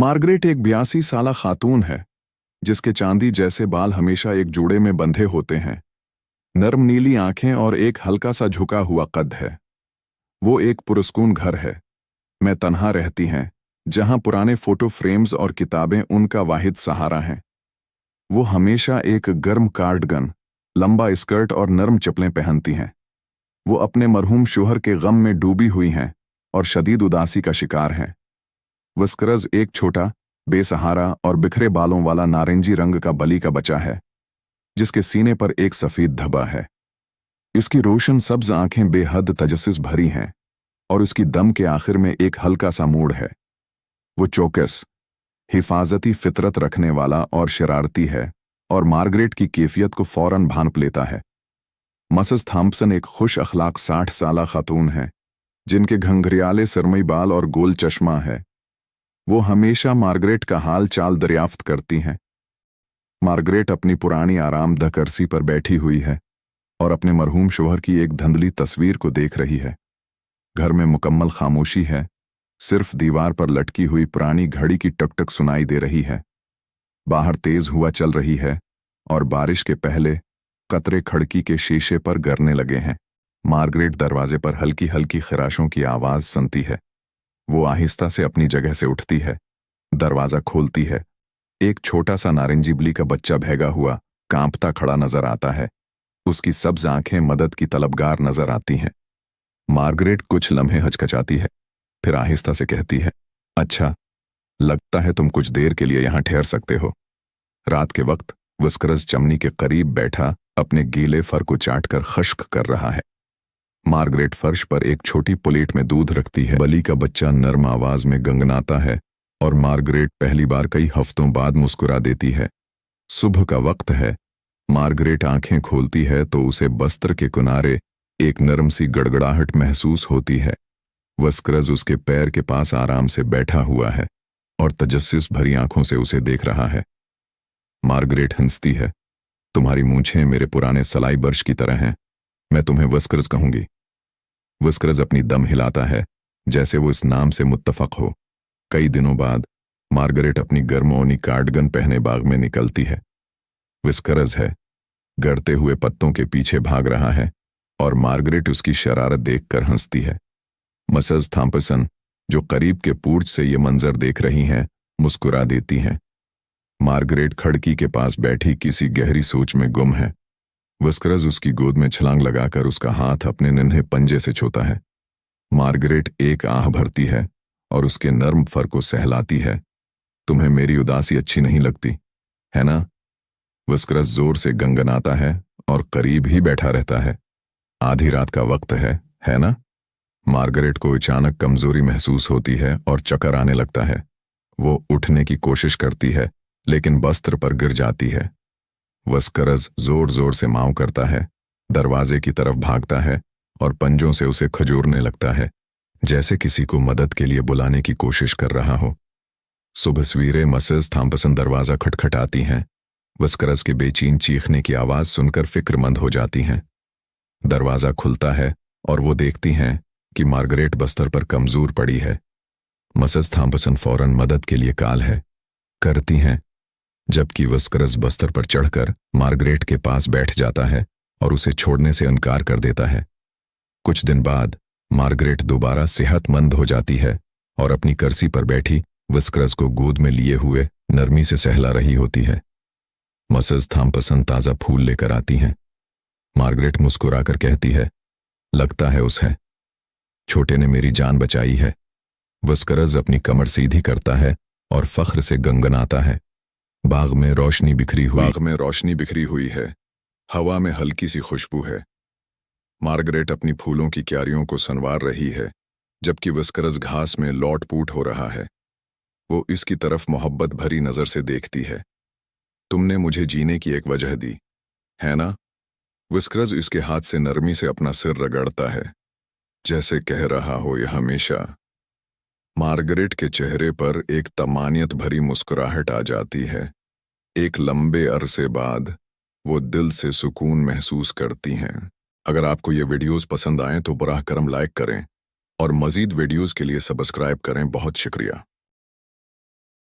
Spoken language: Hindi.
मार्गरेट एक 82 साला खातून है जिसके चांदी जैसे बाल हमेशा एक जोड़े में बंधे होते हैं, नर्म नीली आंखें और एक हल्का सा झुका हुआ कद है। वो एक पुरस्कून घर है में तन्हा रहती हैं, जहां पुराने फोटो फ्रेम्स और किताबें उनका वाहिद सहारा हैं। वो हमेशा एक गर्म कार्डिगन, लंबा स्कर्ट और नर्म चप्पलें पहनती हैं। वो अपने मरहूम शोहर के गम में डूबी हुई हैं और शदीद उदासी का शिकार हैं। वस्करज एक छोटा, बेसहारा और बिखरे बालों वाला नारंगी रंग का बली का बच्चा है, जिसके सीने पर एक सफेद धब्बा है। इसकी रोशन सब्ज आंखें बेहद तजस्सुस भरी हैं और उसकी दम के आखिर में एक हल्का सा मूड है। वो चौकस, हिफाजती फितरत रखने वाला और शरारती है और मार्गरेट की कैफियत को फौरन भांप लेता है। मिसेस थॉम्पसन एक खुश अखलाक 60 साला खातून है, जिनके घंघरियाले सरमई बाल और गोल चश्मा है। वो हमेशा मार्गरेट का हाल चाल दरियाफ्त करती हैं। मार्गरेट अपनी पुरानी आरामदह कुर्सी पर बैठी हुई है और अपने मरहूम शोहर की एक धुंधली तस्वीर को देख रही है। घर में मुकम्मल खामोशी है, सिर्फ दीवार पर लटकी हुई पुरानी घड़ी की टकटक सुनाई दे रही है। बाहर तेज हवा चल रही है और बारिश के पहले कतरे खिड़की के शीशे पर गिरने लगे हैं। मार्गरेट दरवाजे पर हल्की हल्की खराशों की आवाज सुनती है। वो आहिस्ता से अपनी जगह से उठती है, दरवाजा खोलती है। एक छोटा सा नारंगी बिल्ली का बच्चा भैगा हुआ कांपता खड़ा नजर आता है। उसकी सब्ज आंखें मदद की तलबगार नजर आती हैं। मार्गरेट कुछ लम्हे हचकचाती है, फिर आहिस्ता से कहती है, अच्छा, लगता है तुम कुछ देर के लिए यहां ठहर सकते हो। रात के वक्त वस्करस चमनी के करीब बैठा अपने गीले फर को चाटकर खश्क कर रहा है। मार्गरेट फर्श पर एक छोटी प्लेट में दूध रखती है। बली का बच्चा नर्म आवाज में गंगनाता है और मार्गरेट पहली बार कई हफ्तों बाद मुस्कुरा देती है। सुबह का वक्त है। मार्गरेट आंखें खोलती है तो उसे बस्तर के किनारे एक नरम सी गड़गड़ाहट महसूस होती है। वस्करस उसके पैर के पास आराम से बैठा हुआ है और तजस्सुस भरी आंखों से उसे देख रहा है। मार्गरेट हंसती है, तुम्हारी मूंछें मेरे पुराने सलाई बर्श की तरह हैं। मैं तुम्हें वस्करस कहूंगी। वस्करस अपनी दम हिलाता है, जैसे वो इस नाम से मुत्तफक हो। कई दिनों बाद मार्गरेट अपनी गर्मोनी कार्डिगन पहने बाग में निकलती है। वस्करस है, गड़ते हुए पत्तों के पीछे भाग रहा है और मार्गरेट उसकी शरारत देखकर हंसती है। मिसेस थॉम्पसन, जो करीब के पूर्ज से ये मंजर देख रही हैं, मुस्कुरा देती हैं। मार्गरेट खिड़की के पास बैठी किसी गहरी सोच में गुम है। वस्करस उसकी गोद में छलांग लगाकर उसका हाथ अपने नन्हे पंजे से छूता है। मार्गरेट एक आह भरती है और उसके नर्म फर को सहलाती है। तुम्हें मेरी उदासी अच्छी नहीं लगती, है ना? वस्करस जोर से गंगनाता है और करीब ही बैठा रहता है। आधी रात का वक्त है ना? मार्गरेट को अचानक कमजोरी महसूस होती है और चक्कर आने लगता है। वो उठने की कोशिश करती है, लेकिन बस्तर पर गिर जाती है। वस्करस जोर जोर से माऊ करता है, दरवाजे की तरफ भागता है और पंजों से उसे खजूरने लगता है, जैसे किसी को मदद के लिए बुलाने की कोशिश कर रहा हो। सुबह सवेरे मिसेस थॉम्पसन दरवाजा खटखटाती हैं। वस्करस के बेचैन चीखने की आवाज सुनकर फिक्रमंद हो जाती हैं। दरवाजा खुलता है और वो देखती हैं कि मार्गरेट बस्तर पर कमजोर पड़ी है। मिसेस थॉम्पसन फौरन मदद के लिए कॉल करती हैं, जबकि वस्करस बस्तर पर चढ़कर मार्गरेट के पास बैठ जाता है और उसे छोड़ने से इनकार कर देता है। कुछ दिन बाद मार्गरेट दोबारा सेहतमंद हो जाती है और अपनी कुर्सी पर बैठी वस्करस को गोद में लिए हुए नरमी से सहला रही होती है। मिसेस थॉम्पसन ताज़ा फूल लेकर आती हैं। मार्गरेट मुस्कुराकर कहती है, लगता है उस है, छोटे ने मेरी जान बचाई है। वस्करस अपनी कमर सीधी करता है और फख्र से गंगनाता है। बाग में रोशनी बिखरी हुई है। हवा में हल्की सी खुशबू है। मार्गरेट अपनी फूलों की क्यारियों को संवार रही है, जबकि वस्करस घास में लौट पूट हो रहा है। वो इसकी तरफ मोहब्बत भरी नजर से देखती है। तुमने मुझे जीने की एक वजह दी, है ना? वस्करस इसके हाथ से नरमी से अपना सिर रगड़ता है, जैसे कह रहा हो यह हमेशा। मार्गरेट के चेहरे पर एक तमानियत भरी मुस्कुराहट आ जाती है। एक लंबे अरसे बाद वो दिल से सुकून महसूस करती हैं। अगर आपको ये वीडियोस पसंद आएं तो बराह करम लाइक करें और मज़ीद वीडियोस के लिए सब्सक्राइब करें। बहुत शुक्रिया।